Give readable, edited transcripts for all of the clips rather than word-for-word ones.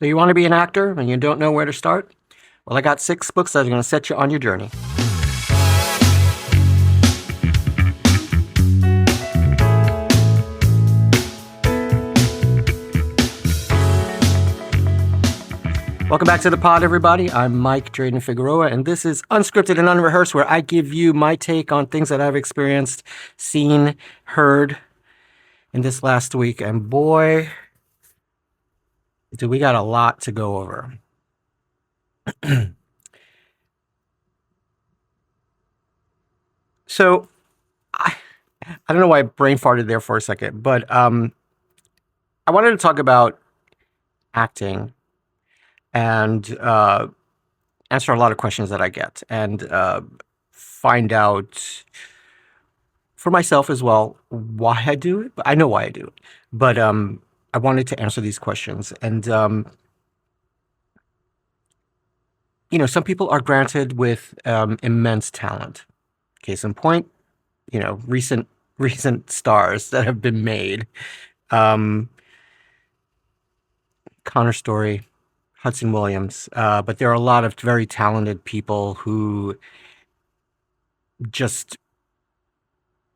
So you want to be an actor and you don't know where to start? Well, I got 6 books that are going to set you on your journey. Welcome back to the pod, everybody. I'm Mike Dreyden Figueroa, and this is Unscripted and Unrehearsed, where I give you my take on things that I've experienced, seen, heard in this last week. And boy, do we got a lot to go over. So, I don't know why I brain farted there for a second, but I wanted to talk about acting and answer a lot of questions that I get and find out for myself as well why I do it. I know why I do it, but I wanted to answer these questions. And some people are granted with immense talent. Case in point, recent stars that have been made. Connor Story, Hudson Williams, but there are a lot of very talented people who just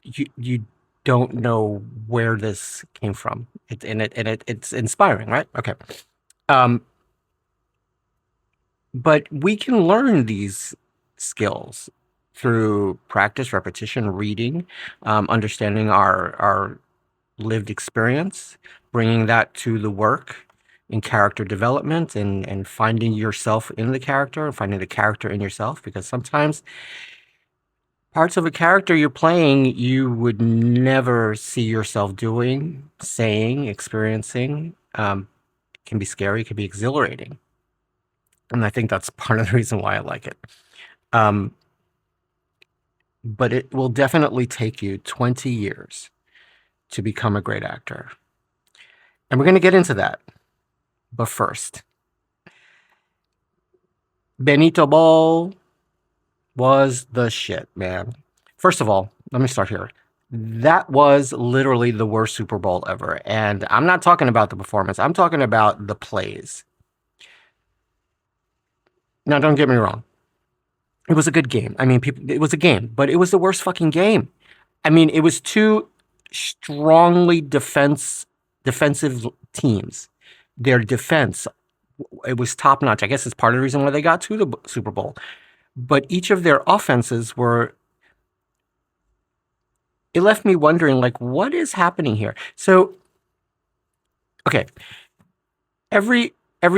you don't know where this came from. It's inspiring, right? Okay. But we can learn these skills through practice, repetition, reading, understanding our lived experience, bringing that to the work in character development and finding yourself in the character and finding the character in yourself, because sometimes parts of a character you're playing you would never see yourself doing, saying, experiencing. Can be scary, can be exhilarating. And I think that's part of the reason why I like it. But it will definitely take you 20 years to become a great actor. And we're going to get into that. But first, Benito Ball was the shit, man. First of all, let me start here. That was literally the worst Super Bowl ever. And I'm not talking about the performance. I'm talking about the plays. Now, don't get me wrong. It was a good game. I mean, it was a game, but it was the worst fucking game. I mean, it was two strongly defensive teams. Their defense, it was top notch. I guess it's part of the reason why they got to the Super Bowl. But each of their offenses were, it left me wondering, like, what is happening here? So, okay, every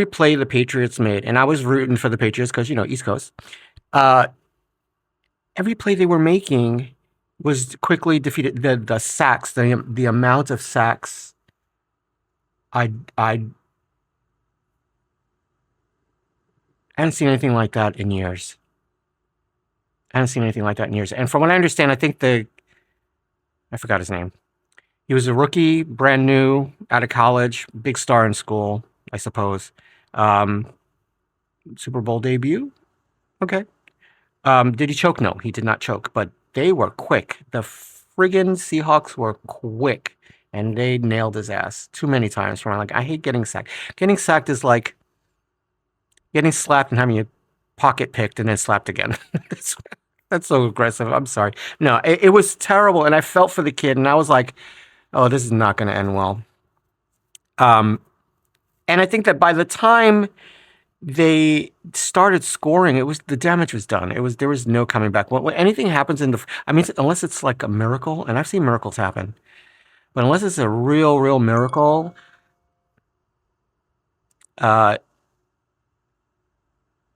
play the Patriots made, and I was rooting for the Patriots because, East Coast, every play they were making was quickly defeated. The sacks, the amount of sacks, I hadn't seen anything like that in years. And from what I understand, I think I forgot his name. He was a rookie, brand new, out of college, big star in school, I suppose. Super Bowl debut? Okay. Did he choke? No, he did not choke, but they were quick. The friggin' Seahawks were quick, and they nailed his ass too many times. I hate getting sacked. Getting sacked is like getting slapped and having your pocket picked and then slapped again. That's so aggressive. I'm sorry. No, it was terrible, and I felt for the kid, and I was like, oh, this is not going to end well. And I think that by the time they started scoring, the damage was done. There was no coming back. When anything happens unless it's like a miracle, and I've seen miracles happen, but unless it's a real miracle,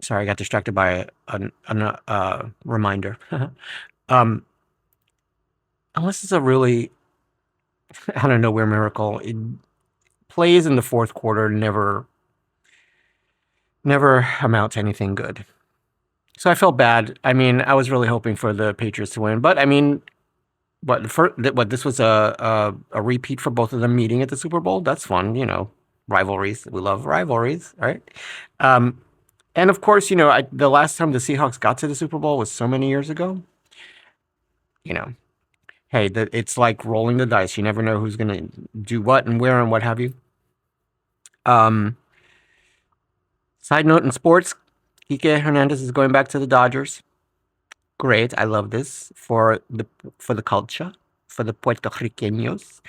sorry, I got distracted by a reminder. Unless it's a really out of nowhere miracle, plays in the fourth quarter never amount to anything good. So I felt bad. I mean, I was really hoping for the Patriots to win, but I mean, this was a repeat for both of them meeting at the Super Bowl? That's fun, rivalries. We love rivalries, right? And of course, the last time the Seahawks got to the Super Bowl was so many years ago. Hey, it's like rolling the dice. You never know who's going to do what and where and what have you. Side note in sports, Kike Hernandez is going back to the Dodgers. Great, I love this for the culture, for the Puerto Ricanos,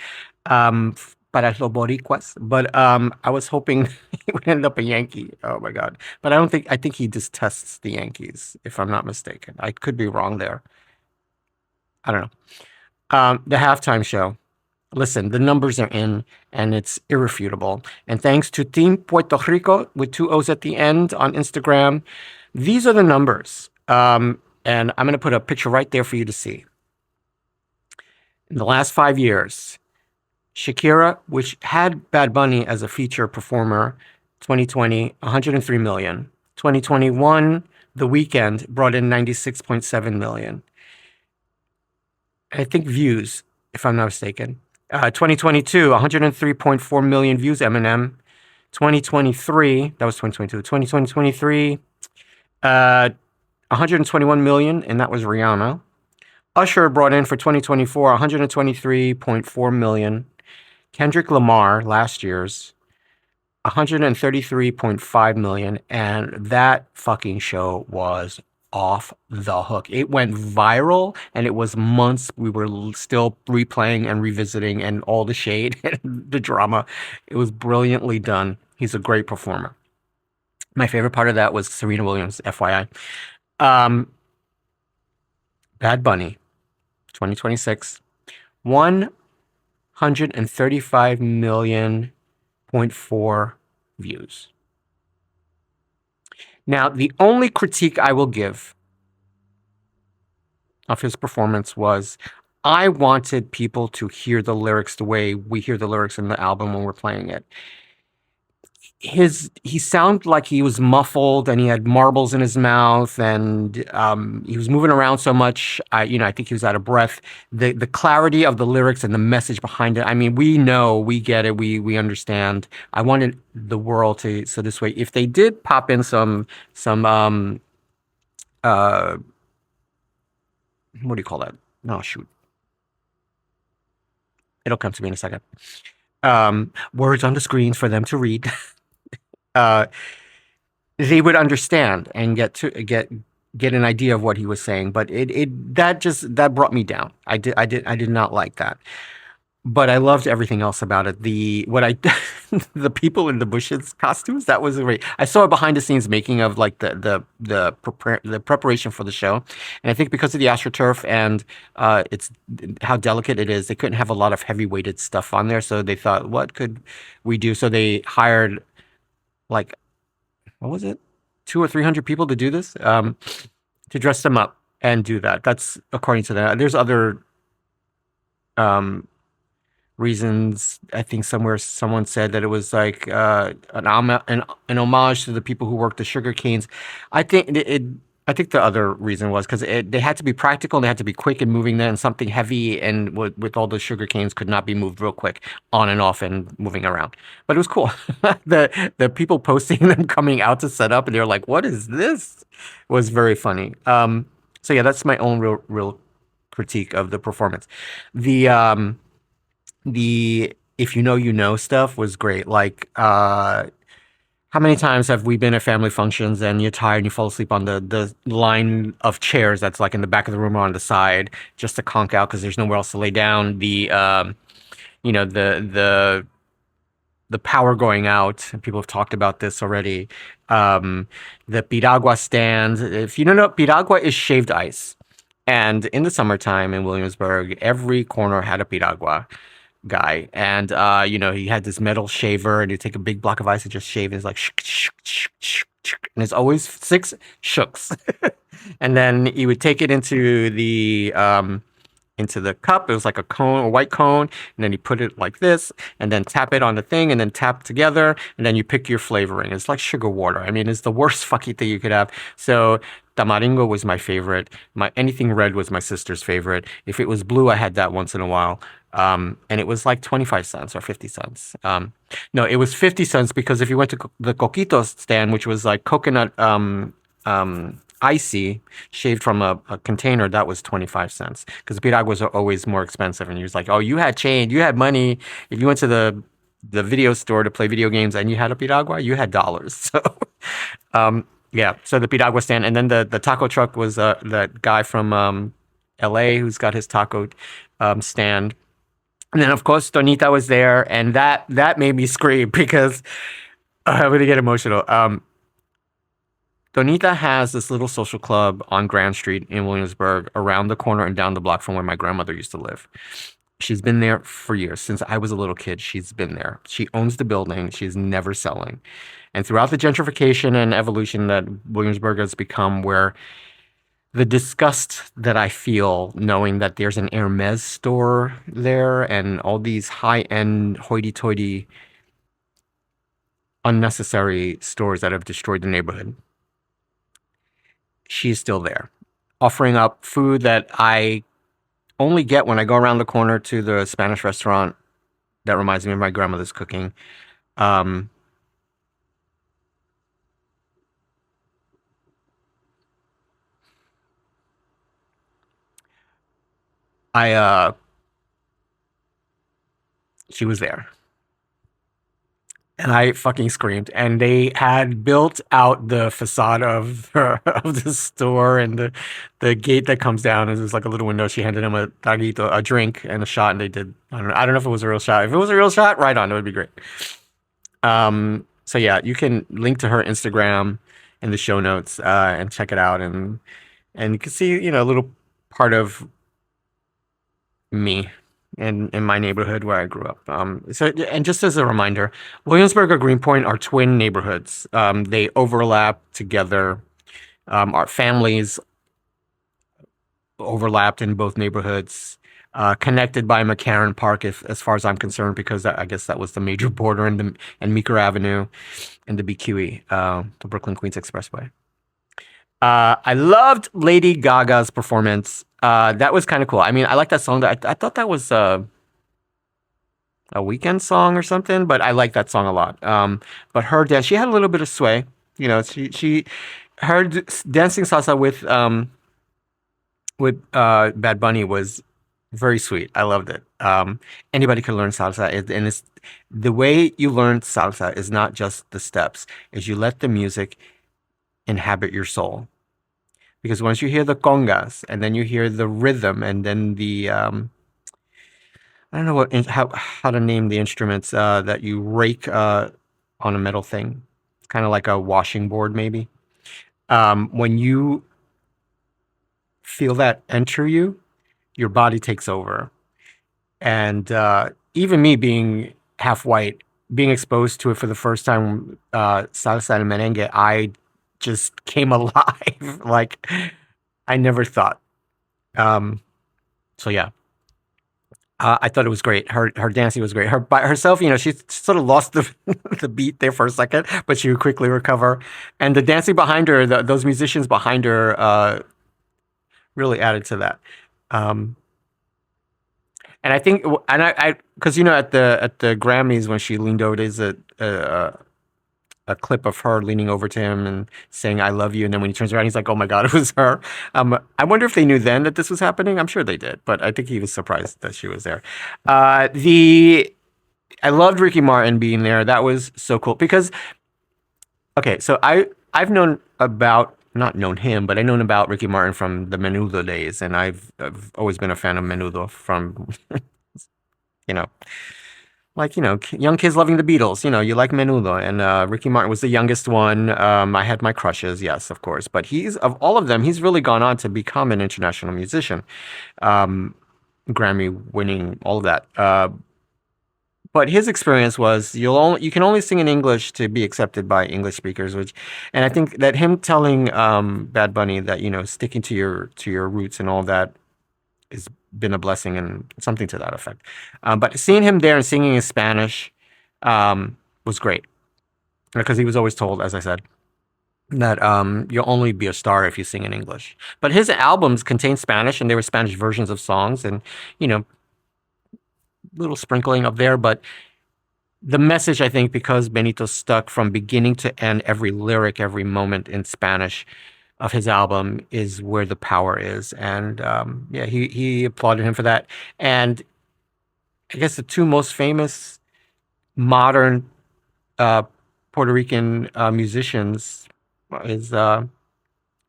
para los Boricuas. But I was hoping he would end up a Yankee. Oh my God! But I think he detests the Yankees, if I'm not mistaken. I could be wrong there. I don't know. The halftime show. Listen, the numbers are in, and it's irrefutable. And thanks to Team Puerto Rico with 2 O's at the end on Instagram, these are the numbers. And I'm going to put a picture right there for you to see. In the last 5 years, Shakira, which had Bad Bunny as a feature performer, 2020, 103 million. 2021, The Weeknd brought in 96.7 million. I think views, if I'm not mistaken. 2022, 103.4 million views, Eminem. 2023, that was 2022. 2023, 121 million, and that was Rihanna. Usher brought in for 2024, 123.4 million. Kendrick Lamar, last year's, 133.5 million, and that fucking show was off the hook. It went viral, and it was months we were still replaying and revisiting, and all the shade and the drama. It was brilliantly done. He's a great performer. My favorite part of that was Serena Williams, FYI. Bad Bunny, 2026, 135 million point 4 views. Now, the only critique I will give of his performance was I wanted people to hear the lyrics the way we hear the lyrics in the album when we're playing it. He sounded like he was muffled and he had marbles in his mouth, and he was moving around so much. I think he was out of breath. The clarity of the lyrics and the message behind it. I mean, we know, we get it, we understand. I wanted the world to, so this way, if they did pop in some what do you call that? No, shoot. It'll come to me in a second. Words on the screens for them to read. They would understand and get an idea of what he was saying, but that brought me down. I did not like that, but I loved everything else about it. The people in the bushes costumes, that was great. I saw a behind the scenes making of like the preparation for the show, and I think because of the AstroTurf and it's how delicate it is, they couldn't have a lot of heavy weighted stuff on there, so they thought, what could we do? So they hired, like, what was it, 200 or 300 people to do this, to dress them up and do that. That's according to that. There's other reasons. I think somewhere someone said that it was like an homage to the people who worked the sugar canes. I think the other reason was because they had to be practical and they had to be quick in moving them, and something heavy and with all the sugar canes could not be moved real quick on and off and moving around. But it was cool. The people posting them coming out to set up, and they're like, "What is this?" was very funny. So yeah, that's my own real critique of the performance. The if you know stuff was great. Like, how many times have we been at family functions and you're tired and you fall asleep on the line of chairs that's like in the back of the room or on the side, just to conk out because there's nowhere else to lay down? The power going out. People have talked about this already. The piragua stand. If you don't know, piragua is shaved ice. And in the summertime in Williamsburg, every corner had a piragua guy, and he had this metal shaver, and he'd take a big block of ice and just shave, and it's like and it's always 6 shooks. And then he would take it into the cup. It was like a cone, a white cone, and then you put it like this, and then tap it on the thing, and then tap together, and then you pick your flavoring. It's like sugar water. I mean, it's the worst fucking thing you could have. So Tamaringo was my favorite. Anything red was my sister's favorite. If it was blue, I had that once in a while. And it was like 25 cents or 50 cents. No, it was 50 cents because if you went to the Coquitos stand, which was like coconut icy, shaved from a container, that was 25 cents. Because piraguas are always more expensive. And he was like, oh, you had change, you had money. If you went to the video store to play video games and you had a piragua, you had dollars. So Yeah, so the piragua stand, and then the taco truck was that guy from L.A. who's got his taco stand, and then of course Donita was there, and that made me scream because I'm gonna get emotional. Donita has this little social club on Grand Street in Williamsburg, around the corner and down the block from where my grandmother used to live. She's been there for years. Since I was a little kid, she's been there. She owns the building. She's never selling. And throughout the gentrification and evolution that Williamsburg has become, where the disgust that I feel knowing that there's an Hermes store there and all these high-end hoity-toity unnecessary stores that have destroyed the neighborhood, she's still there, offering up food that I only get when I go around the corner to the Spanish restaurant that reminds me of my grandmother's cooking. Um, I She was there. And I fucking screamed. And they had built out the facade of of the store, and the gate that comes down is just like a little window. She handed him a taguito, a drink, and a shot, and they did. I don't know if it was a real shot. If it was a real shot, right on, it would be great. So yeah, you can link to her Instagram in the show notes and check it out, and you can see a little part of me in my neighborhood where I grew up. And just as a reminder, Williamsburg or Greenpoint are twin neighborhoods. They overlap together. Our families overlapped in both neighborhoods, connected by McCarran Park, as far as I'm concerned, because I guess that was the major border, and Meeker Avenue and the BQE, the Brooklyn Queens Expressway. I loved Lady Gaga's performance. That was kind of cool. I mean, I like that song. I thought that was a weekend song or something, but I like that song a lot. But her dance, she had a little bit of sway. Her dancing salsa with Bad Bunny was very sweet. I loved it. Anybody can learn salsa, and it's the way you learn salsa is not just the steps; is you let the music inhabit your soul. Because once you hear the congas, and then you hear the rhythm, and then the I don't know how to name the instruments that you rake on a metal thing. It's kind of like a washing board, maybe. When you feel that enter you, your body takes over. And even me being half white, being exposed to it for the first time, salsa and merengue, I just came alive. Like I never thought. Um, so yeah, I thought it was great. Her dancing was great. Her by herself, she sort of lost the the beat there for a second, but she would quickly recover. And the dancing behind her, those musicians behind her, really added to that. Um, and I think, because at the Grammys when she leaned over, there's a clip of her leaning over to him and saying "I love you," and then when he turns around, he's like, "Oh my God, it was her." I wonder if they knew then that this was happening. I'm sure they did, but I think he was surprised that she was there. The I loved Ricky Martin being there. That was so cool because okay, so I've known about not known him, but I known about Ricky Martin from the Menudo days, and I've always been a fan of Menudo from you know young kids loving the Beatles. You like Menudo, and Ricky Martin was the youngest one. I had my crushes, yes, of course, but he's of all of them, he's really gone on to become an international musician, um, Grammy winning, all of that. But his experience was you can only sing in English to be accepted by English speakers, and I think that him telling Bad Bunny that sticking to your roots and all that has been a blessing and something to that effect. But seeing him there and singing in Spanish was great because he was always told, as I said, that you'll only be a star if you sing in English. But his albums contain Spanish, and they were Spanish versions of songs, and little sprinkling up there. But the message, I think, because Benito stuck from beginning to end, every lyric, every moment in Spanish of his album is where the power is. And yeah, he applauded him for that. And I guess the two most famous modern Puerto Rican musicians is Bad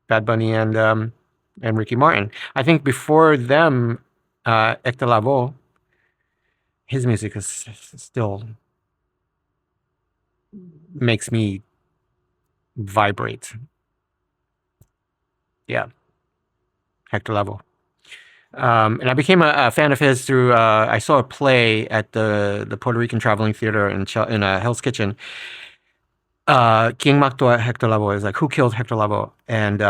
Bunny and Ricky Martin. I think before them, Hector Lavoe, his music is still makes me vibrate. Yeah, Hector Lavoe. And I became a fan of his through I saw a play at the Puerto Rican Traveling Theater in Hell's Kitchen. King Mactua Hector Lavoe is like, who killed Hector Lavoe? And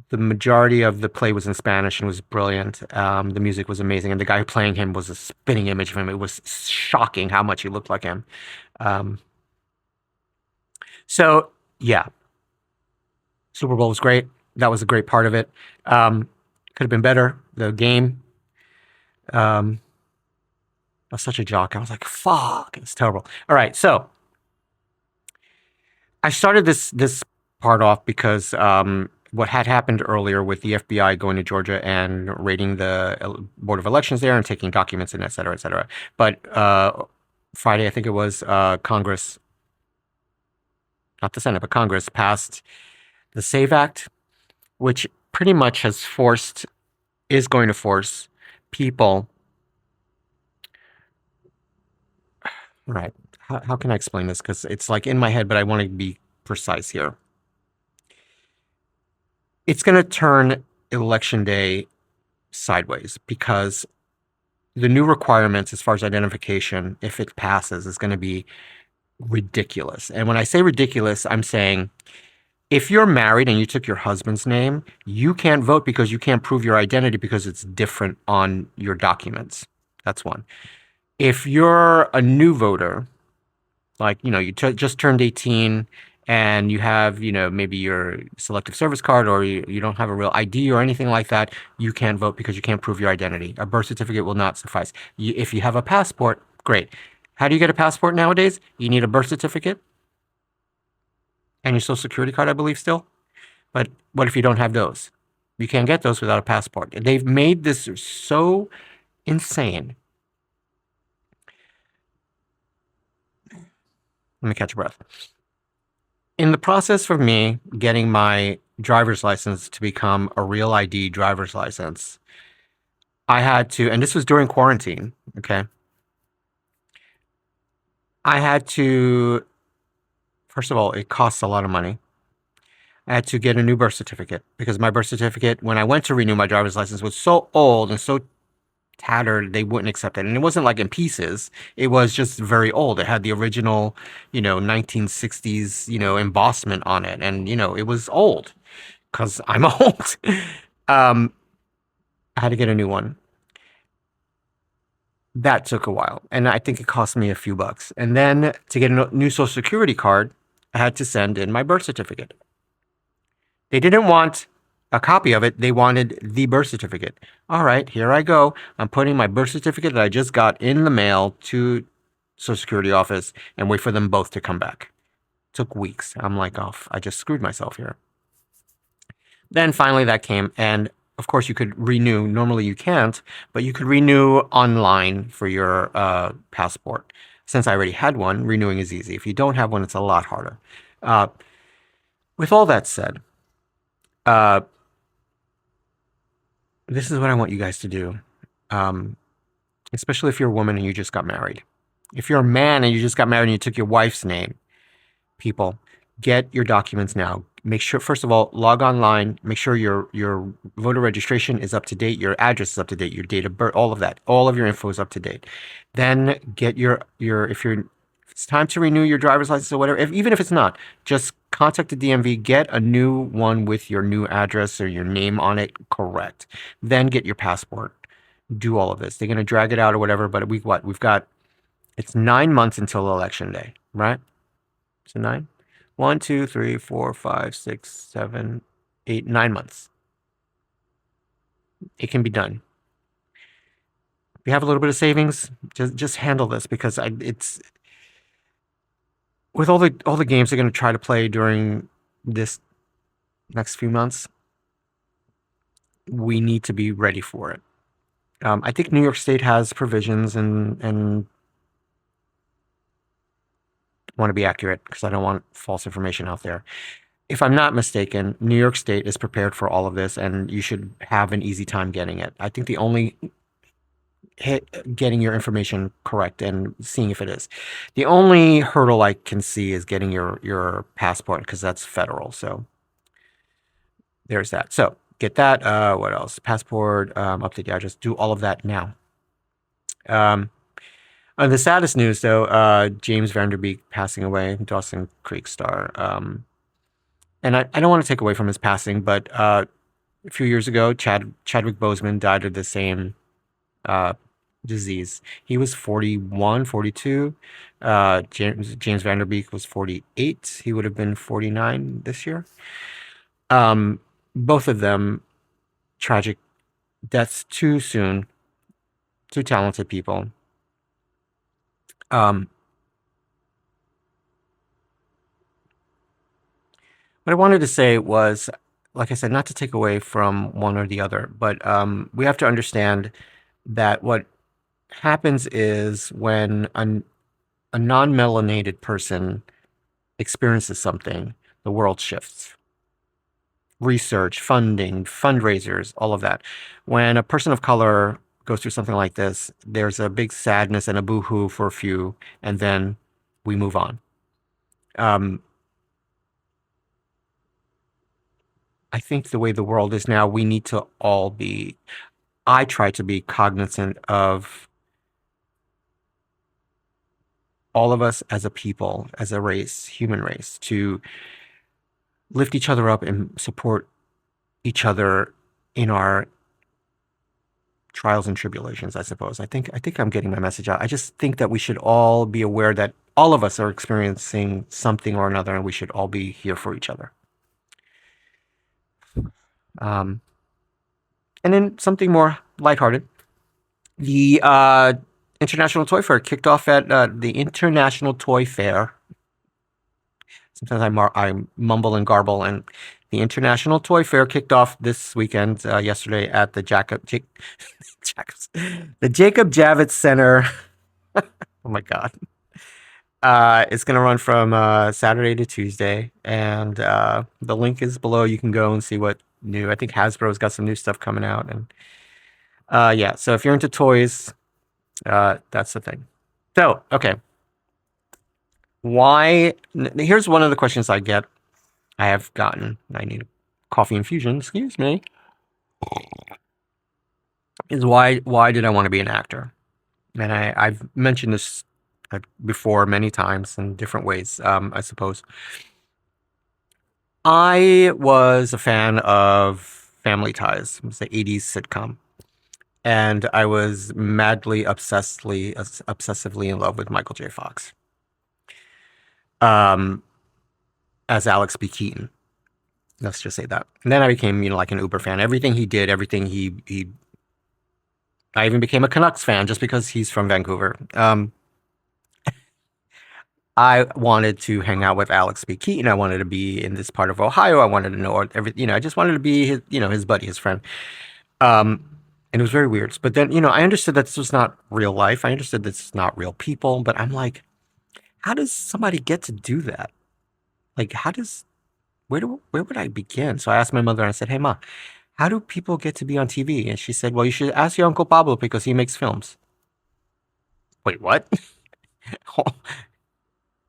the majority of the play was in Spanish and was brilliant. The music was amazing, and the guy playing him was a spitting image of him. It was shocking how much he looked like him. Um, so yeah, Super Bowl was great. That was a great part of it. Could have been better. The game. Um, I was such a jock. I was like, fuck, it's terrible. All right, so I started this part off because what had happened earlier with the FBI going to Georgia and raiding the Board of Elections there and taking documents and et cetera, et cetera. But Friday, I think it was, Congress, not the Senate, but Congress passed the SAVE Act, which pretty much is going to force people. Right. How can I explain this? Because it's like in my head, but I want to be precise here. It's going to turn election day sideways because the new requirements as far as identification, if it passes, is going to be ridiculous. And when I say ridiculous, I'm saying if you're married and you took your husband's name, you can't vote because you can't prove your identity because it's different on your documents. That's one. If you're a new voter, like, you just turned 18 and you have, maybe your selective service card or you don't have a real ID or anything like that, you can't vote because you can't prove your identity. A birth certificate will not suffice. If you have a passport, great. How do you get a passport nowadays? You need a birth certificate and your social security card, I believe, still. But what if you don't have those? You can't get those without a passport. They've made this so insane. Let me catch a breath. In the process for me getting my driver's license to become a real ID driver's license, I had to, and this was during quarantine, okay? I had to, first of all, it costs a lot of money. I had to get a new birth certificate because my birth certificate, when I went to renew my driver's license, was so old and so tattered, they wouldn't accept it. And it wasn't like in pieces. It was just very old. It had the original, 1960s, embossment on it. And, it was old because I'm old. I had to get a new one. That took a while. And I think it cost me a few bucks. And then to get a new social security card, I had to send in my birth certificate. They didn't want a copy of it. They wanted the birth certificate. All right, here I go. I'm putting my birth certificate that I just got in the mail to Social Security office and wait for them both to come back. Took weeks. I'm like, oh, I just screwed myself here. Then finally that came, and of course you could renew. Normally you can't, but you could renew online for your passport. Since I already had one, renewing is easy. If you don't have one, it's a lot harder. With all that said, this is what I want you guys to do, especially if you're a woman and you just got married. If you're a man and you just got married and you took your wife's name, people, get your documents now. Make sure, first of all, log online. Make sure your voter registration is up to date. Your address is up to date. Your date of birth, all of that, all of your info is up to date. Then get if it's time to renew your driver's license or whatever, even if it's not, just contact the DMV, get a new one with your new address or your name on it correct. Then get your passport. Do all of this. They're going to drag it out or whatever, but we've got, it's 9 months until election day, right? So 9? 1, 2, 3, 4, 5, 6, 7, 8, 9 months. It can be done. If you have a little bit of savings, just handle this because it's with all the games they're going to try to play during this next few months. We need to be ready for it. I think New York State has provisions and want to be accurate because I don't want false information out there. If I'm not mistaken, New York State is prepared for all of this, and you should have an easy time getting it. I think the only getting your information correct and seeing if it is. The only hurdle I can see is getting your passport because that's federal. So there's that. So get that. What else? Passport, update the address. Do all of that now. The saddest news, though, James Vanderbeek passing away, Dawson Creek star. And I don't want to take away from his passing, but a few years ago, Chadwick Boseman died of the same uh, disease. He was 41, 42. James Vanderbeek was 48. He would have been 49 this year. Both of them tragic deaths too soon. Two talented people. What I wanted to say was, like I said, not to take away from one or the other, but we have to understand that what happens is when a non-melanated person experiences something, the world shifts. Research, funding, fundraisers, all of that. When a person of color goes through something like this, there's a big sadness and a boo-hoo for a few, and then we move on. I think the way the world is now, we need to all be, I try to be cognizant of all of us as a people, as a race, human race, to lift each other up and support each other in our trials and tribulations, I suppose. I think I'm getting my message out. I just think that we should all be aware that all of us are experiencing something or another, and we should all be here for each other. And then something more lighthearted. The International Toy Fair kicked off at the International Toy Fair. Sometimes I mumble and garble, and the International Toy Fair kicked off this weekend, yesterday at the Jacob Javits Center. Oh my God. It's going to run from Saturday to Tuesday, and the link is below. You can go and see what new. I think Hasbro's got some new stuff coming out, and yeah. So if you're into toys, that's the thing. So okay, why? Here's one of the questions I have gotten. I need a coffee infusion. Excuse me. Is why did I want to be an actor? And I've mentioned this before many times in different ways, I suppose. I was a fan of Family Ties. It was the 80s sitcom. And I was madly, obsessively in love with Michael J. Fox. As Alex B. Keaton. Let's just say that. And then I became, like an uber fan. Everything he did, everything he I even became a Canucks fan just because he's from Vancouver. I wanted to hang out with Alex B. Keaton. I wanted to be in this part of Ohio. I wanted to know everything. I just wanted to be his, his buddy, his friend. And it was very weird. But then, I understood that this was not real life. I understood this is not real people. But I'm like, how does somebody get to do that? Like, where would I begin? So I asked my mother, and I said, "Hey, Ma, how do people get to be on TV?" And she said, "Well, you should ask your Uncle Pablo because he makes films." Wait, what?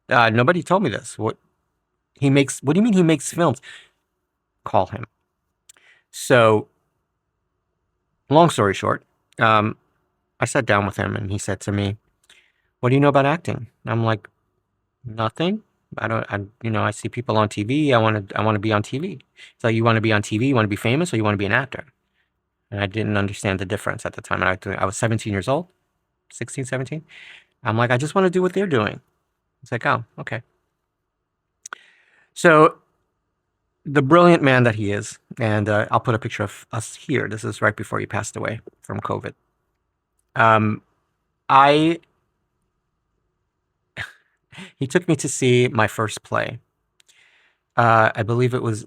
Nobody told me this. What do you mean he makes films? Call him. So, long story short, I sat down with him and he said to me, "What do you know about acting?" I'm like, "Nothing. I see people on TV. I want to be on TV." So you want to be on TV? You want to be famous, or you want to be an actor? And I didn't understand the difference at the time. And I was 17 years old, 16, 17. I'm like, I just want to do what they're doing. It's like, oh, okay. So the brilliant man that he is, and I'll put a picture of us here. This is right before he passed away from COVID. He took me to see my first play. I believe it was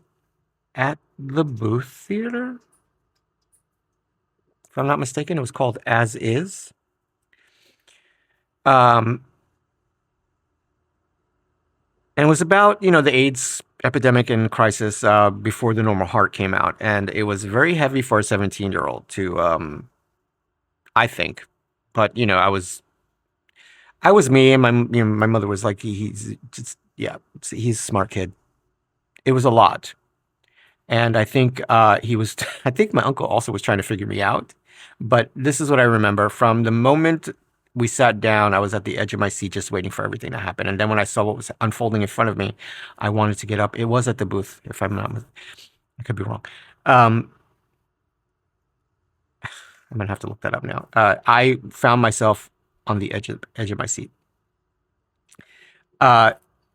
at the Booth Theater, if I'm not mistaken. It was called As Is. And it was about, the AIDS epidemic and crisis before The Normal Heart came out. And it was very heavy for a 17-year-old to, I think. But, I was me, and my mother was like, he's just, yeah, he's a smart kid. It was a lot. And I think he was, I think my uncle also was trying to figure me out. But this is what I remember from the moment we sat down, I was at the edge of my seat just waiting for everything to happen. And then when I saw what was unfolding in front of me, I wanted to get up. It was at the booth, if I'm not, I could be wrong. Um, I'm gonna have to look that up now. I found myself on the edge of my seat. Uh,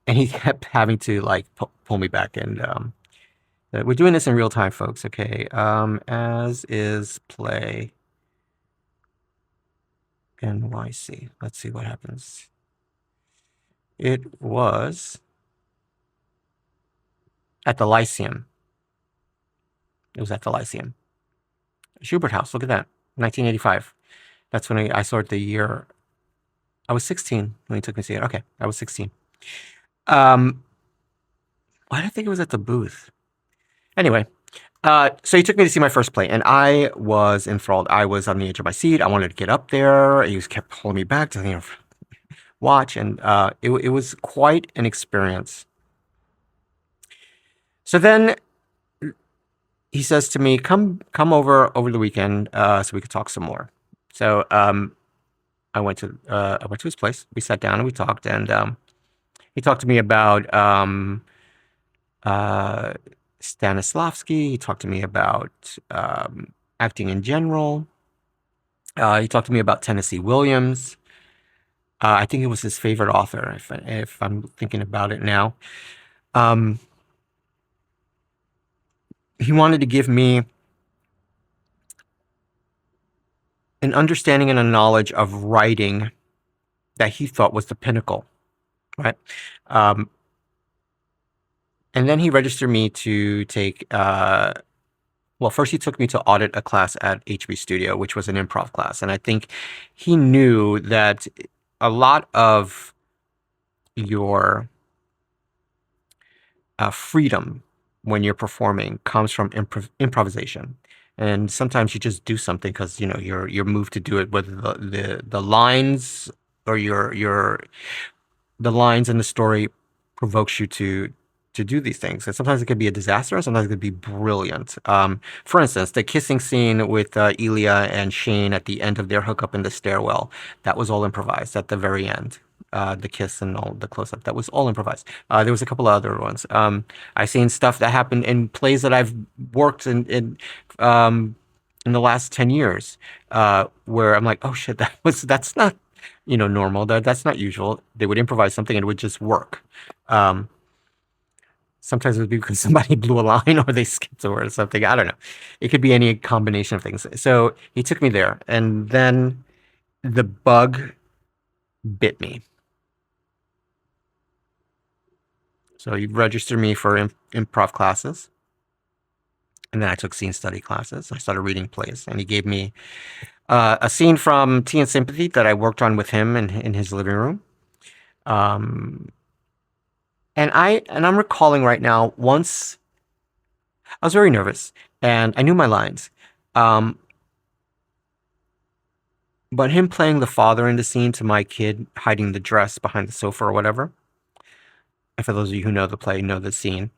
and he kept having to like pull me back. And we're doing this in real time, folks. Okay. As is play NYC. Let's see what happens. It was at the Lyceum. It was at the Lyceum. Schubert House. Look at that. 1985. That's when I saw it the year. I was 16 when he took me to see it. Okay, I was 16. Um, why did I think it was at the booth? Anyway, so he took me to see my first play, and I was enthralled. I was on the edge of my seat. I wanted to get up there. He was kept pulling me back to watch, and it was quite an experience. So then he says to me, "Come over the weekend so we could talk some more." So I went to his place. We sat down and we talked, and he talked to me about uh, Stanislavski. He talked to me about acting in general. He talked to me about Tennessee Williams. I think it was his favorite author, if I'm thinking about it now. Um, he wanted to give me an understanding and a knowledge of writing that he thought was the pinnacle, right? Um, and then he registered me to take, well, first he took me to audit a class at HB Studio, which was an improv class. And I think he knew that a lot of your freedom when you're performing comes from improvisation. And sometimes you just do something because you're moved to do it, whether the lines or your the lines in the story provokes you to do these things. And sometimes it could be a disaster, and sometimes it could be brilliant. For instance, the kissing scene with Elia and Shane at the end of their hookup in the stairwell, that was all improvised at the very end. The kiss and all the close up, that was all improvised. There was a couple of other ones. I've seen stuff that happened in plays that I've worked in the last 10 years, where I'm like, oh shit, that's not normal. That's not usual. They would improvise something and it would just work. Um, Sometimes it would be because somebody blew a line or they skipped a word or something. I don't know. It could be any combination of things. So he took me there, and then the bug bit me. So he registered me for improv classes, and then I took scene study classes. I started reading plays, and he gave me a scene from Tea and Sympathy that I worked on with him in his living room. Um, and I'm recalling right now, once I was very nervous and I knew my lines. Um, but him playing the father in the scene to my kid hiding the dress behind the sofa or whatever. And for those of you who know the play, know the scene.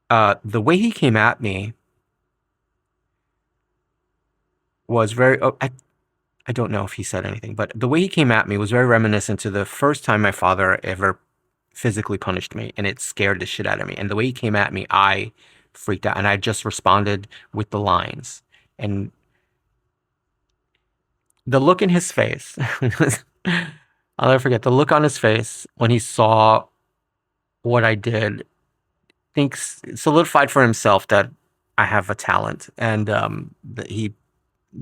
The way he came at me was very. Oh, I don't know if he said anything, but the way he came at me was very reminiscent to the first time my father ever physically punished me, and it scared the shit out of me. And the way he came at me, I freaked out, and I just responded with the lines. And the look in his face, I'll never forget the look on his face when he saw what I did. Thinks solidified for himself that I have a talent, and that he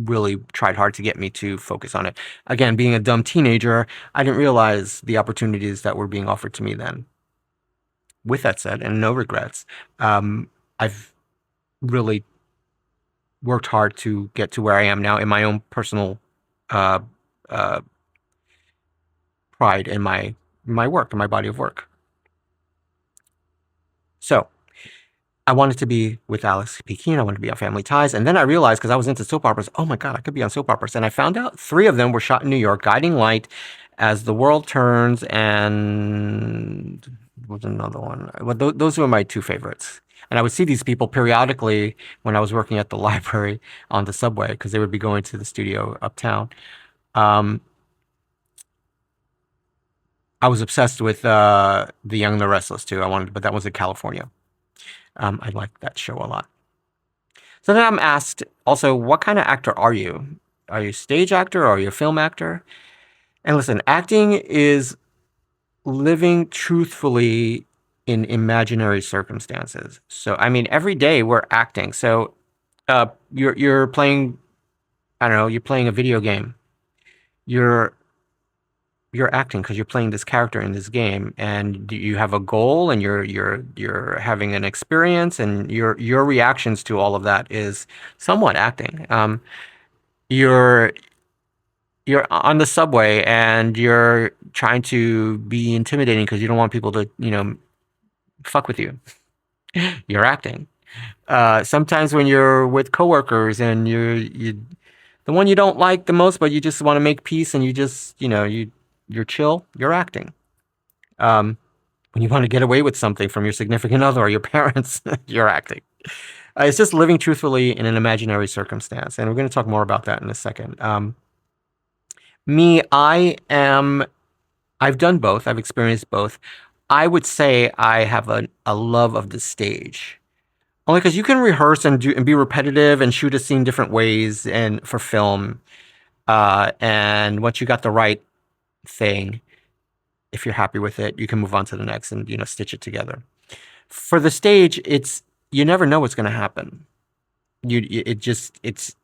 really tried hard to get me to focus on it. Again, being a dumb teenager, I didn't realize the opportunities that were being offered to me then. With that said, and no regrets, I've really worked hard to get to where I am now in my own personal uh, uh, pride in my work, in my body of work. So I wanted to be with Alex P. Keane. I wanted to be on Family Ties. And then I realized, because I was into soap operas, oh my God, I could be on soap operas. And I found out 3 of them were shot in New York: Guiding Light, As the World Turns, and what was another one? Well, those were my 2 favorites. And I would see these people periodically when I was working at the library on the subway, because they would be going to the studio uptown. Um, I was obsessed with The Young and the Restless too. But that was in California. I liked that show a lot. So then I'm asked also, what kind of actor are you? Are you a stage actor or are you a film actor? And listen, acting is living truthfully in imaginary circumstances. So I mean, every day we're acting. So you're playing, I don't know, you're playing a video game. You're you're acting because you're playing this character in this game, and you have a goal, and you're having an experience, and your reactions to all of that is somewhat acting. You're you're on the subway and you're trying to be intimidating because you don't want people to, fuck with you. You're acting. Sometimes when you're with coworkers and you the one you don't like the most, but you just want to make peace and you just, you're chill, you're acting. Um, when you want to get away with something from your significant other or your parents, you're acting. It's just living truthfully in an imaginary circumstance, and we're going to talk more about that in a second. Me, I've done both. I've experienced both. I would say I have a love of the stage. Only because you can rehearse and be repetitive and shoot a scene different ways and for film. And once you got the right thing, if you're happy with it, you can move on to the next and stitch it together. For the stage, you never know what's going to happen. It's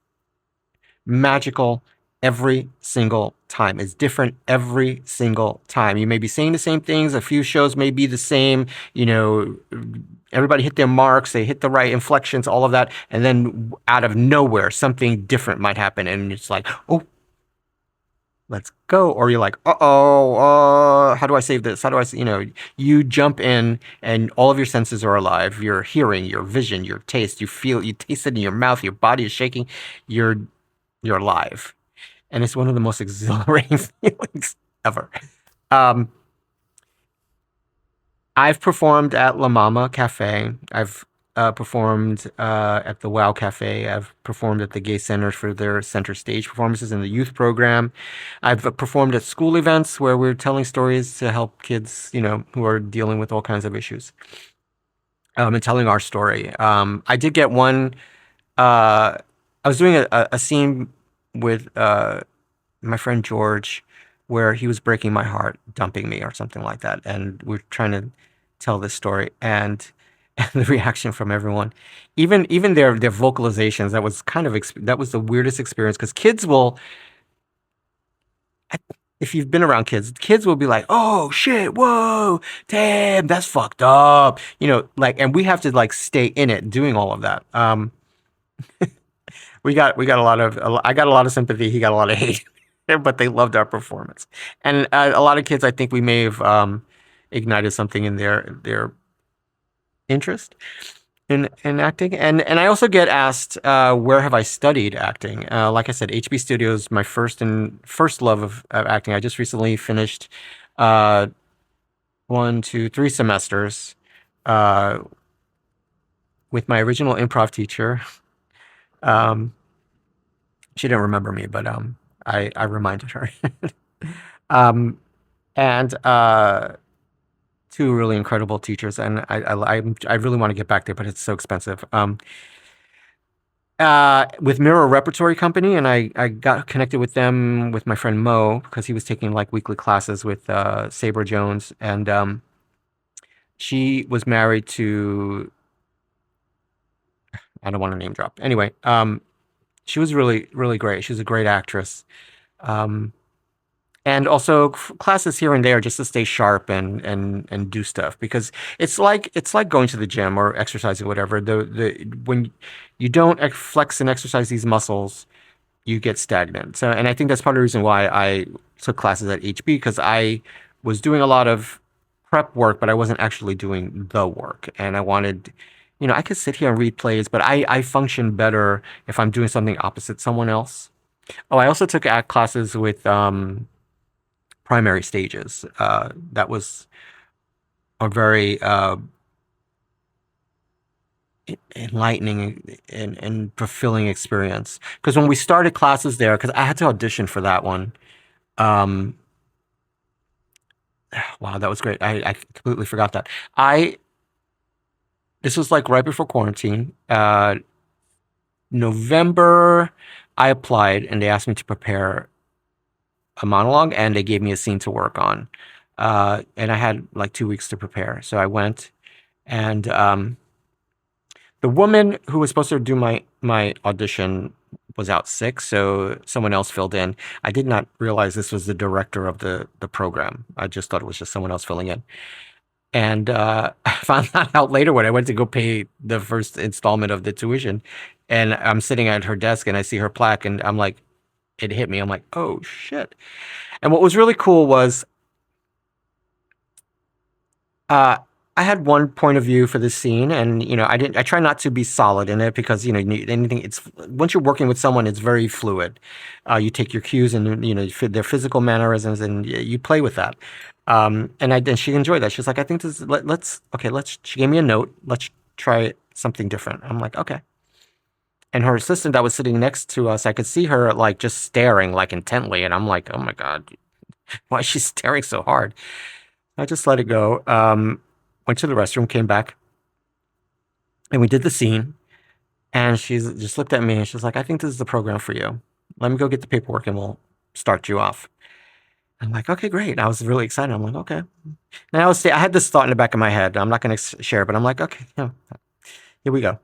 magical every single time. It's different every single time. You may be saying the same things. A few shows may be the same. Everybody hit their marks. They hit the right inflections, all of that. And then out of nowhere, something different might happen. And it's like, oh, let's go. Or you're like, how do I save this? How do you jump in and all of your senses are alive. Your hearing, your vision, your taste, you taste it in your mouth. Your body is shaking. You're alive. And it's one of the most exhilarating feelings ever. I've performed at La Mama Cafe. I've performed at the Wow Cafe. I've performed at the Gay Center for their center stage performances in the youth program. I've performed at school events where we're telling stories to help kids, who are dealing with all kinds of issues, and telling our story. I did get one. I was doing a scene with my friend George, where he was breaking my heart, dumping me or something like that, and we're trying to tell this story, and the reaction from everyone, even their vocalizations, that was the weirdest experience, because kids will, if you've been around kids will be like, oh shit, whoa, damn, that's fucked up, and we have to like stay in it doing all of that. We got I got a lot of sympathy. He got a lot of hate, but they loved our performance. And a lot of kids, I think we may have ignited something in their interest in acting. And I also get asked, where have I studied acting? Like I said, HB Studios, my first love of acting. I just recently finished 1, 2, 3 semesters with my original improv teacher. She didn't remember me, but I reminded her. And 2 really incredible teachers, and I really want to get back there, but it's so expensive. With Mirror Repertory Company, and I got connected with them with my friend Mo, because he was taking like weekly classes with Sabre Jones, and she was married to, I don't want to name drop. Anyway, she was really, really great. She was a great actress. And also classes here and there just to stay sharp and do stuff, because it's like going to the gym or exercising, whatever. When you don't flex and exercise these muscles, you get stagnant. So, and I think that's part of the reason why I took classes at HB, because I was doing a lot of prep work, but I wasn't actually doing the work. And I wanted, I could sit here and read plays, but I function better if I'm doing something opposite someone else. Oh, I also took act classes with primary stages. That was a very enlightening and fulfilling experience. Because when we started classes there, because I had to audition for that one. Um, wow, that was great. I completely forgot that. This was like right before quarantine. November, I applied and they asked me to prepare a monologue and they gave me a scene to work on. And I had like 2 weeks to prepare. So I went and the woman who was supposed to do my audition was out sick, so someone else filled in. I did not realize this was the director of the program. I just thought it was just someone else filling in. And I found that out later when I went to go pay the first installment of the tuition. And I'm sitting at her desk and I see her plaque and I'm like, it hit me. I'm like, oh shit. And what was really cool was uh, I had one point of view for this scene, and I try not to be solid in it because anything. It's once you're working with someone, it's very fluid. You take your cues and their physical mannerisms, and you play with that. And she enjoyed that. She was like, I think this. Let's okay. Let's. She gave me a note. Let's try something different. I'm like, okay. And her assistant that was sitting next to us, I could see her like just staring like intently, and I'm like, oh my god, why is she staring so hard? I just let it go. Went to the restroom, came back, and we did the scene. And she just looked at me and she's like, I think this is the program for you. Let me go get the paperwork and we'll start you off. I'm like, okay, great. And I was really excited. I'm like, okay. And I had this thought in the back of my head. I'm not going to share, but I'm like, okay, here we go.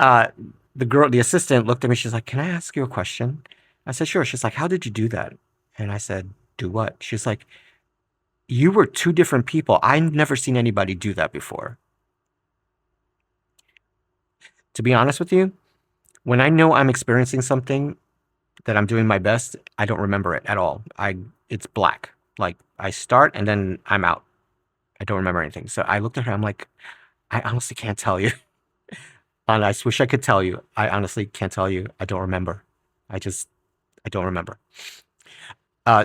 Uh, the assistant looked at me. She's like, can I ask you a question? I said, sure. She's like, how did you do that? And I said, do what? She's like, you were two different people. I've never seen anybody do that before. To be honest with you, when I know I'm experiencing something that I'm doing my best, I don't remember it at all. It's black. Like I start and then I'm out. I don't remember anything. So I looked at her. I'm like, I honestly can't tell you. And I wish I could tell you. I honestly can't tell you. I don't remember. I don't remember.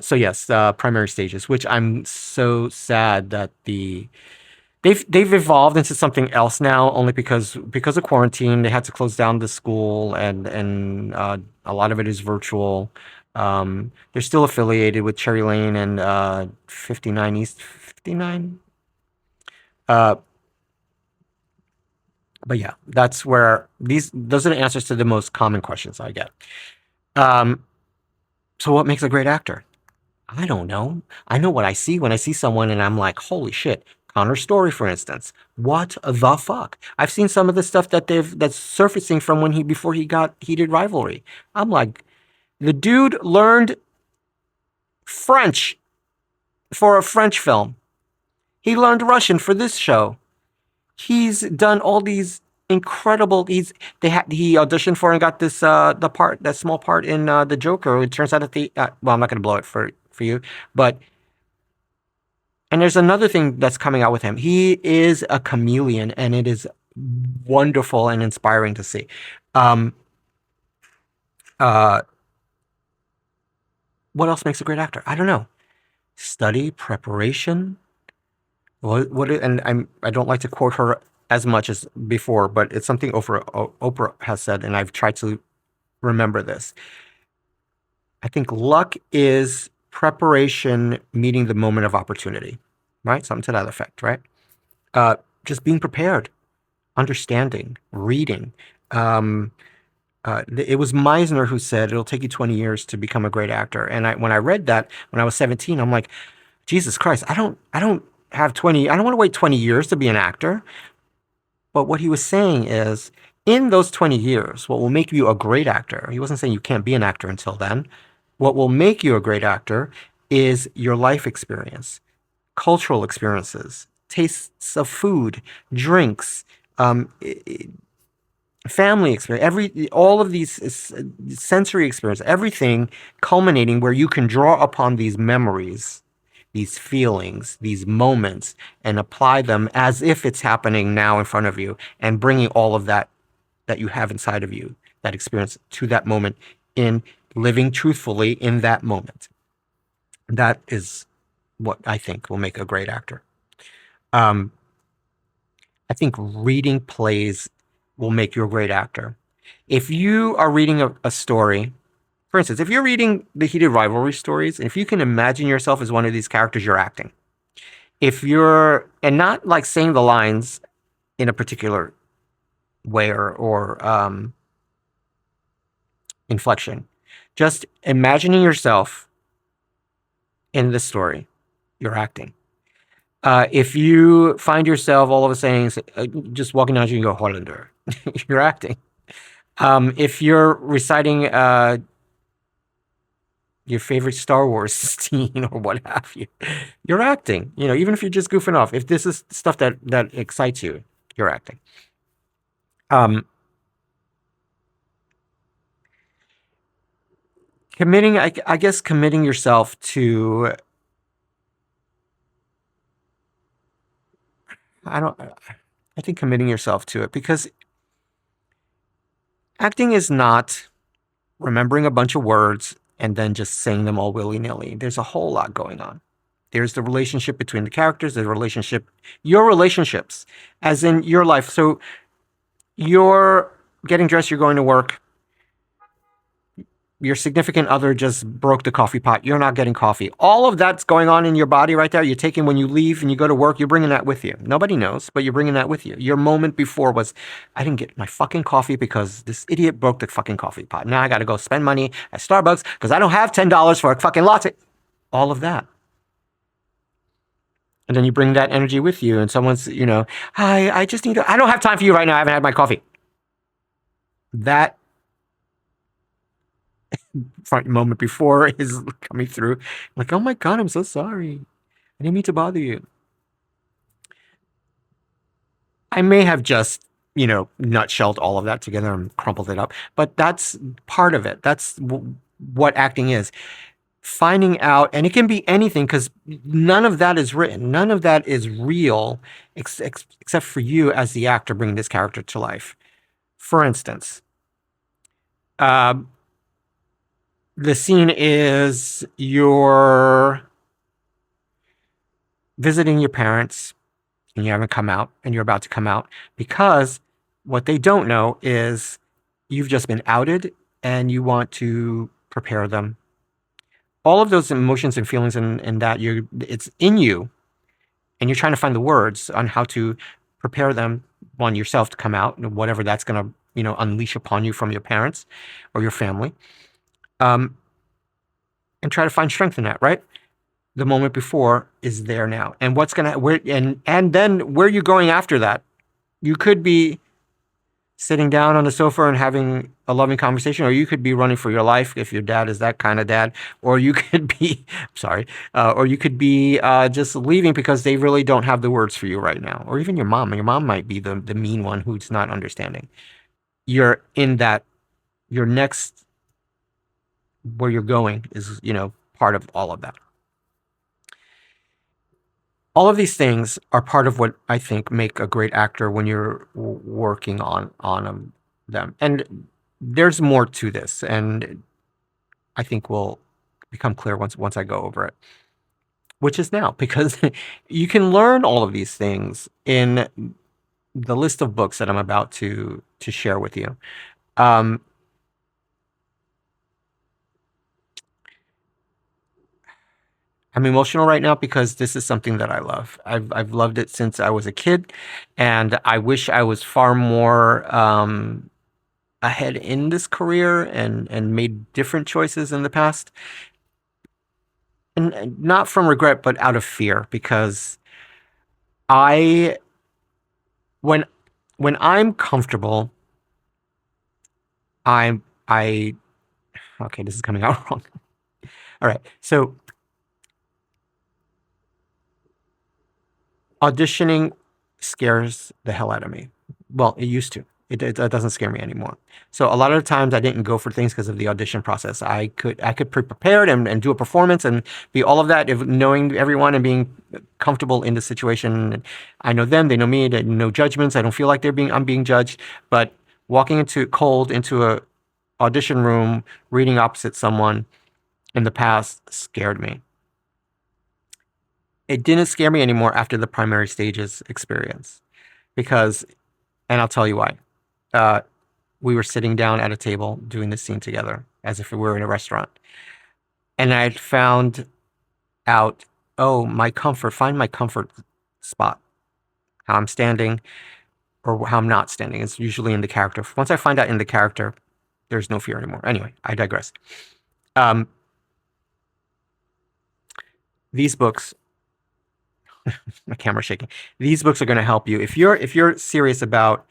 So yes, primary stages, which I'm so sad that they've evolved into something else now, only because of quarantine, they had to close down the school, and a lot of it is virtual. They're still affiliated with Cherry Lane and 59 East 59. Uh, but yeah, that's where those are the answers to the most common questions I get. Um, so what makes a great actor? I don't know. I know what I see when I see someone and I'm like, holy shit. Connor's Story, for instance. What the fuck? I've seen some of the stuff that's surfacing from before he got Heated Rivalry. I'm like, the dude learned French for a French film. He learned Russian for this show. He's done all these incredible. He auditioned for and got this that small part in the Joker. It turns out that well, I'm not going to blow it for you, but. And there's another thing that's coming out with him. He is a chameleon, and it is wonderful and inspiring to see. What else makes a great actor? I don't know. Study, preparation. I don't like to quote her as much as before, but it's something Oprah has said, and I've tried to remember this. I think luck is preparation meeting the moment of opportunity, right? Something to that effect, right? Just being prepared, understanding, reading. It was Meisner who said it'll take you 20 years to become a great actor. And when I read that when I was 17, I'm like, Jesus Christ, I don't have 20. I don't want to wait 20 years to be an actor. But what he was saying is, in those 20 years, what will make you a great actor, he wasn't saying you can't be an actor until then. What will make you a great actor is your life experience, cultural experiences, tastes of food, drinks, family experience, all of these sensory experience, everything culminating where you can draw upon these memories these feelings, these moments, and apply them as if it's happening now in front of you, and bringing all of that you have inside of you, that experience, to that moment, in living truthfully in that moment. That is what I think will make a great actor. Um, I think reading plays will make you a great actor. If you are reading a story, for instance, if you're reading the heated rivalry stories, and if you can imagine yourself as one of these characters, you're acting. If you're, and not like saying the lines in a particular way or inflection, just imagining yourself in the story, you're acting. If you find yourself all of a sudden just walking down, you go Hollander, you're acting. If you're reciting your favorite Star Wars scene or what have you, you're acting. You know, even if you're just goofing off, if this is stuff that excites you, you're acting. Committing, I guess, committing yourself to. I think committing yourself to it, because acting is not remembering a bunch of words and then just saying them all willy-nilly. There's a whole lot going on. There's the relationship between the characters, the relationship, your relationships, as in your life. So you're getting dressed, you're going to work, your significant other just broke the coffee pot, you're not getting coffee. All of that's going on in your body right there. You're taking, when you leave and you go to work, you're bringing that with you. Nobody knows, but you're bringing that with you. Your moment before was, I didn't get my fucking coffee because this idiot broke the fucking coffee pot. Now I got to go spend money at Starbucks because I don't have $10 for a fucking latte. All of that. And then you bring that energy with you, and someone's, hi, I just need I don't have time for you right now. I haven't had my coffee. That front moment before is coming through. Like, oh my God, I'm so sorry. I didn't mean to bother you. I may have just, nutshelled all of that together and crumpled it up, but that's part of it. That's what acting is. Finding out, and it can be anything, because none of that is written. None of that is real, except for you as the actor bringing this character to life. For instance, the scene is you're visiting your parents and you haven't come out and you're about to come out, because what they don't know is you've just been outed and you want to prepare them. All of those emotions and feelings, and that it's in you, and you're trying to find the words on how to prepare them on yourself to come out, and whatever that's going to, unleash upon you from your parents or your family. And try to find strength in that, right? The moment before is there now. And what's going to, where, and then where are you going after that? You could be sitting down on the sofa and having a loving conversation, or you could be running for your life if your dad is that kind of dad, or you could be, sorry, or you could be just leaving because they really don't have the words for you right now, or even your mom. Your mom might be the mean one who's not understanding. You're in that, your next, where you're going is, part of all of that. All of these things are part of what I think make a great actor when you're working on them. And there's more to this, and I think will become clear once I go over it, which is now, because you can learn all of these things in the list of books that I'm about to share with you. I'm emotional right now because this is something that I love. I've loved it since I was a kid, and I wish I was far more ahead in this career and made different choices in the past. And not from regret, but out of fear, because I when when I'm comfortable, I okay, this is coming out wrong. All right, so auditioning scares the hell out of me. Well, it used to. It doesn't scare me anymore. So a lot of the times I didn't go for things because of the audition process. I could be prepared and do a performance and be all of that, if knowing everyone and being comfortable in the situation. I know them, they know me. They no judgments. I don't feel like I'm being judged. But walking into a audition room, reading opposite someone in the past scared me. It didn't scare me anymore after the primary stages experience because, and I'll tell you why. Uh, we were sitting down at a table doing this scene together as if we were in a restaurant. And I had found out, oh, find my comfort spot, how I'm standing or how I'm not standing. It's usually in the character. Once I find out in the character, there's no fear anymore. Anyway, I digress. These books, my camera's shaking. These books are going to help you if you're serious about,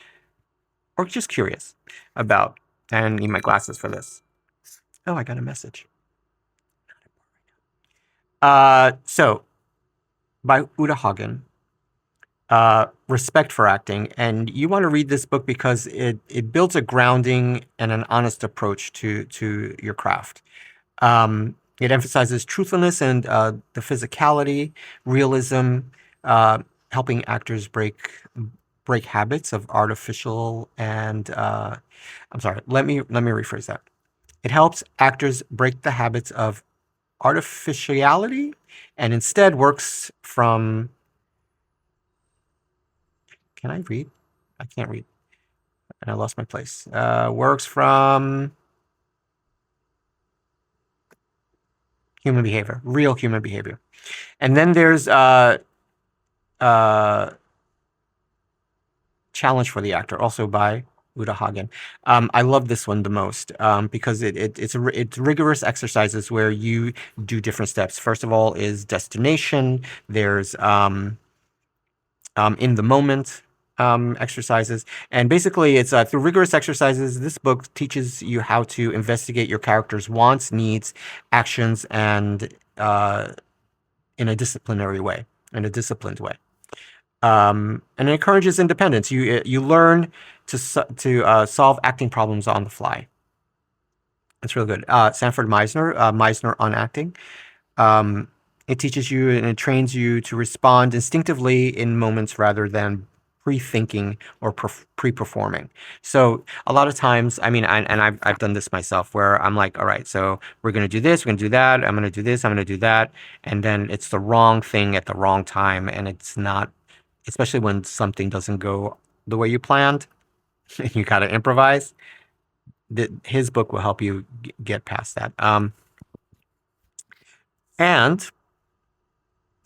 or just curious about, and I need my glasses for this. Oh, I got a message. So by Uta Hagen, Respect for Acting, and you want to read this book because it builds a grounding and an honest approach to your craft. It emphasizes truthfulness and the physicality, realism, helping actors break habits of artificial and I'm sorry. Let me rephrase that. It helps actors break the habits of artificiality and instead works from. Can I read? I can't read. And I lost my place. Works from human behavior, real human behavior. And then there's Challenge for the Actor, also by Uta Hagen. I love this one the most because it's rigorous exercises where you do different steps. First of all is destination. There's in the moment exercises. And basically, it's through rigorous exercises, this book teaches you how to investigate your character's wants, needs, actions, and in a disciplined way. And it encourages independence. You learn to solve acting problems on the fly. It's really good. Sanford Meisner on acting. It teaches you and it trains you to respond instinctively in moments rather than pre-thinking or pre-performing. So a lot of times, I mean, I've done this myself where I'm like, all right, so we're going to do this, we're going to do that, I'm going to do this, I'm going to do that. And then it's the wrong thing at the wrong time. And it's not, especially when something doesn't go the way you planned and you got to improvise. His book will help you get past that. And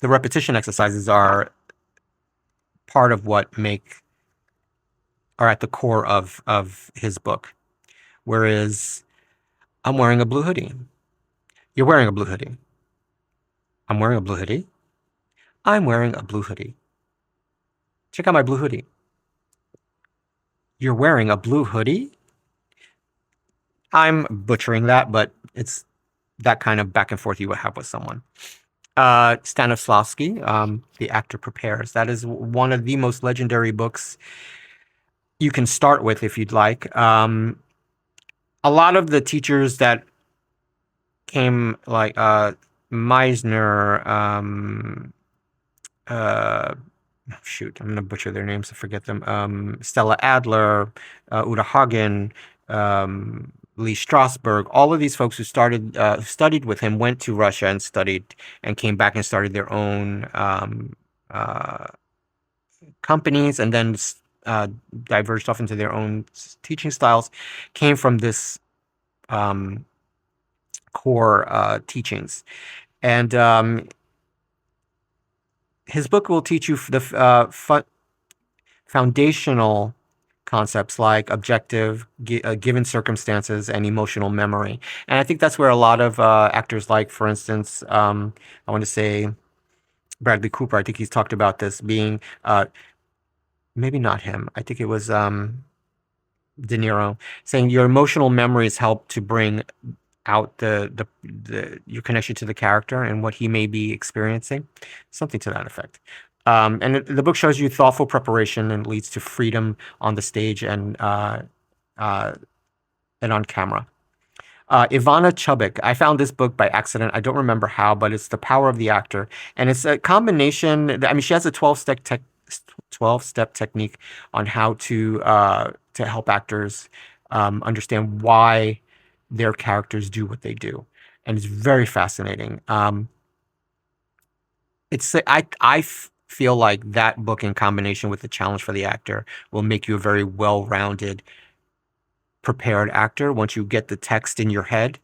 the repetition exercises are part of what are at the core of his book. Whereas I'm wearing a blue hoodie. You're wearing a blue hoodie. I'm wearing a blue hoodie. I'm wearing a blue hoodie. Check out my blue hoodie. You're wearing a blue hoodie? I'm butchering that, but it's that kind of back and forth you would have with someone. Stanislavski, The Actor Prepares. That is one of the most legendary books you can start with if you'd like. A lot of the teachers that came, like Meisner, shoot, I'm going to butcher their names to forget them. Stella Adler, Uta Hagen, Lee Strasberg, all of these folks who studied with him went to Russia and studied and came back and started their own companies and then diverged off into their own teaching styles, came from this core teachings. And his book will teach you the foundational concepts like objective, given circumstances, and emotional memory. And I think that's where a lot of actors, like, for instance, I want to say Bradley Cooper, I think he's talked about this being, maybe not him, I think it was De Niro, saying your emotional memories help to bring out your connection to the character and what he may be experiencing, something to that effect. And the book shows you thoughtful preparation and leads to freedom on the stage uh, and on camera. Ivana Chubbuck. I found this book by accident. I don't remember how, but it's The Power of the Actor, and it's a combination. I mean, she has a 12-step technique on how to help actors understand why their characters do what they do, and it's very fascinating. Feel like that book in combination with the challenge for the actor will make you a very well-rounded, prepared actor once you get the text in your head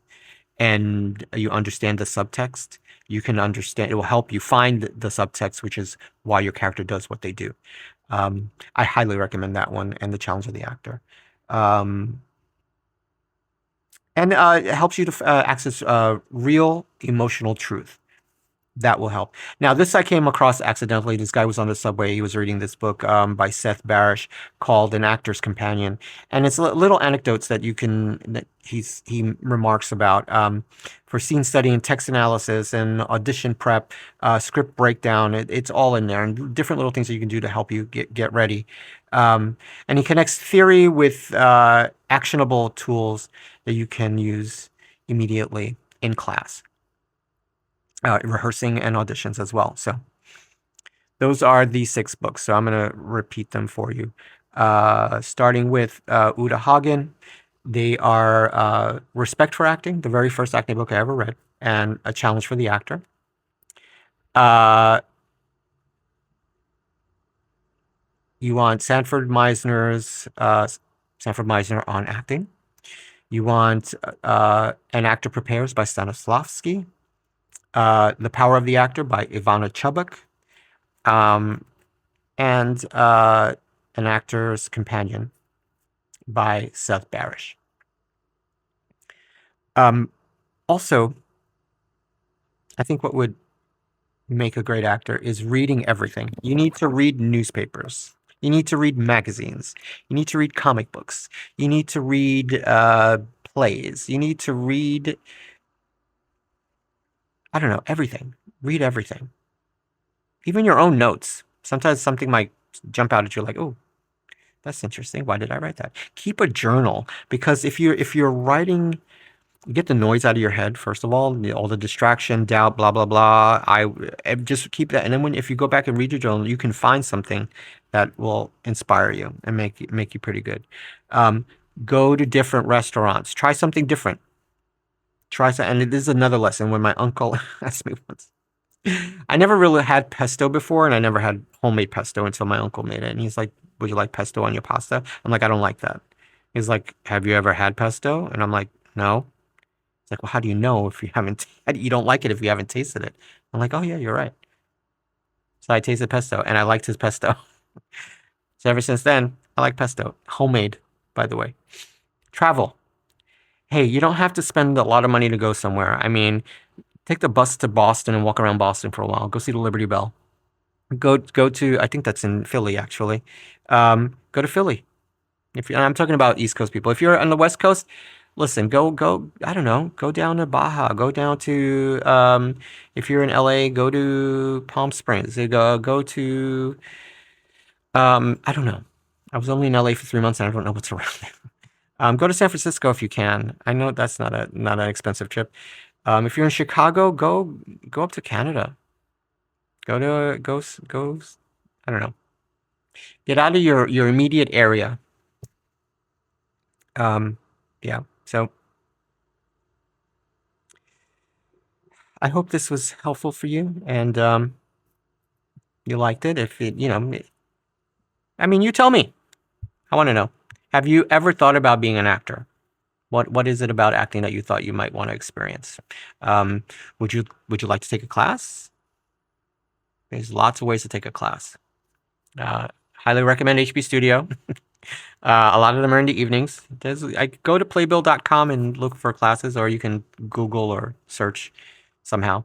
and you understand the subtext. You can understand, it will help you find the subtext, which is why your character does what they do. I highly recommend that one and the challenge of the actor. And it helps you to access real emotional truth. That will help. Now, this I came across accidentally. This guy was on the subway. He was reading this book by Seth Barrish called An Actor's Companion. And it's little anecdotes that he remarks about for scene study and text analysis and audition prep, script breakdown. It's all in there, and different little things that you can do to help you get ready. And he connects theory with actionable tools that you can use immediately in class. Rehearsing and auditions as well. So those are the 6 books. So I'm going to repeat them for you. Starting with Uta Hagen. They are Respect for Acting, the very first acting book I ever read, and A Challenge for the Actor. You want Sanford Meisner on acting. You want An Actor Prepares by Stanislavski. The Power of the Actor by Ivana Chubbuck, and An Actor's Companion by Seth Barrish. Also, I think what would make a great actor is reading everything. You need to read newspapers. You need to read magazines. You need to read comic books. You need to read plays. You need to read, I don't know, everything. Read everything. Even your own notes. Sometimes something might jump out at you like, oh, that's interesting. Why did I write that? Keep a journal, because if you're writing, get the noise out of your head first of all the distraction, doubt, blah blah blah. I just keep that, and then if you go back and read your journal, you can find something that will inspire you and make you pretty good. Go to different restaurants. Try something different. And this is another lesson. When my uncle asked me once, I never really had pesto before, and I never had homemade pesto until my uncle made it. And he's like, "Would you like pesto on your pasta?" I'm like, "I don't like that." He's like, "Have you ever had pesto?" And I'm like, "No." It's like, "Well, how do you know if you haven't? You don't like it if you haven't tasted it?" I'm like, "Oh yeah, you're right." So I tasted pesto, and I liked his pesto. So ever since then, I like pesto, homemade, by the way. Travel. Hey, you don't have to spend a lot of money to go somewhere. I mean, take the bus to Boston and walk around Boston for a while. Go see the Liberty Bell. Go to, I think that's in Philly actually. Go to Philly. I'm talking about East Coast people. If you're on the West Coast, listen, go. I don't know, go down to Baja. Go down to if you're in LA, go to Palm Springs. Go to I don't know. I was only in LA for 3 months and I don't know what's around there. Go to San Francisco if you can. I know that's not an expensive trip. If you're in Chicago, go up to Canada. Go. I don't know. Get out of your immediate area. Yeah. So I hope this was helpful for you, and you liked it. If it, I mean, you tell me. I want to know. Have you ever thought about being an actor? What is it about acting that you thought you might want to experience? Would you like to take a class? There's lots of ways to take a class. Highly recommend HB Studio. A lot of them are in the evenings. I go to playbill.com and look for classes, or you can Google or search somehow.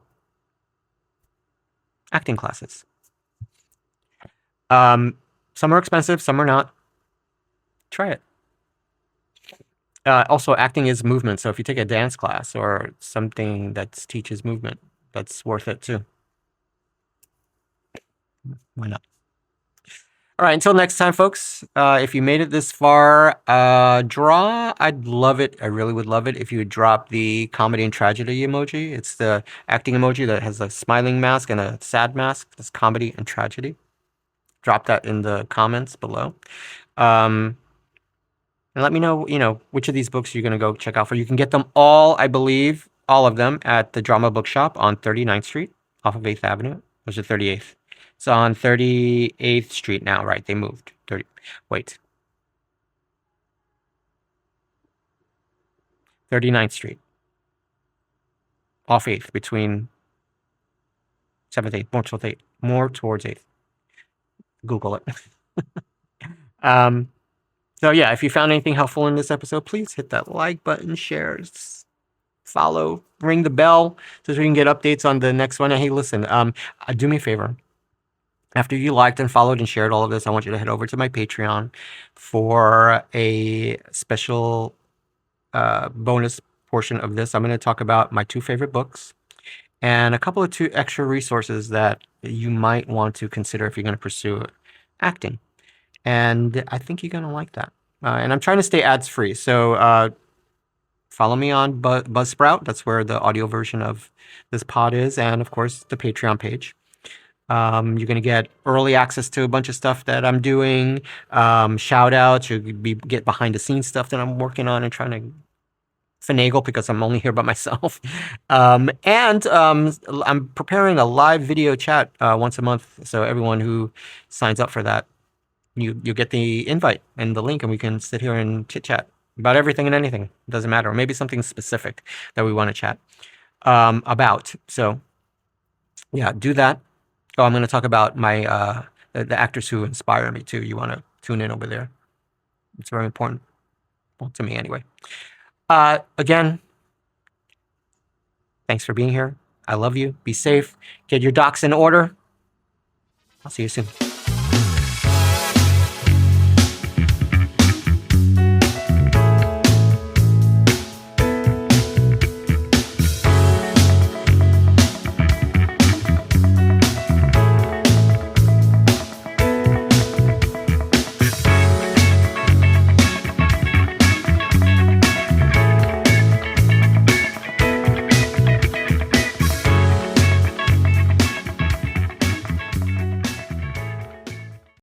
Acting classes. Some are expensive, some are not. Try it. Also, acting is movement. So if you take a dance class or something that teaches movement, that's worth it too. Why not? All right, until next time, folks. If you made it this far, draw. I'd love it. I really would love it if you would drop the comedy and tragedy emoji. It's the acting emoji that has a smiling mask and a sad mask. That's comedy and tragedy. Drop that in the comments below. And let me know, which of these books you're going to go check out for. You can get them all, I believe, all of them at the Drama Bookshop on 39th Street off of 8th Avenue. Or was it 38th? It's on 38th Street now, right? They moved. Wait. 39th Street. Off 8th, between 7th, 8th, more towards 8th. Google it. So yeah, if you found anything helpful in this episode, please hit that like button, share, follow, ring the bell so we can get updates on the next one. And hey, listen, do me a favor. After you liked and followed and shared all of this, I want you to head over to my Patreon for a special bonus portion of this. I'm going to talk about my 2 favorite books and a couple of 2 extra resources that you might want to consider if you're going to pursue acting. And I think you're going to like that. And I'm trying to stay ads free. So follow me on Buzzsprout. That's where the audio version of this pod is. And of course, the Patreon page. You're going to get early access to a bunch of stuff that I'm doing. Shout outs. You'll get behind the scenes stuff that I'm working on and trying to finagle because I'm only here by myself. And I'm preparing a live video chat once a month. So everyone who signs up for that, you get the invite and the link, and we can sit here and chit chat about everything and anything. It doesn't matter. Or maybe something specific that we want to chat about. So yeah, do that. Oh, I'm going to talk about my the actors who inspire me too. You want to tune in over there. It's very important. Well, to me anyway. Again, thanks for being here. I love you. Be safe. Get your docs in order. I'll see you soon.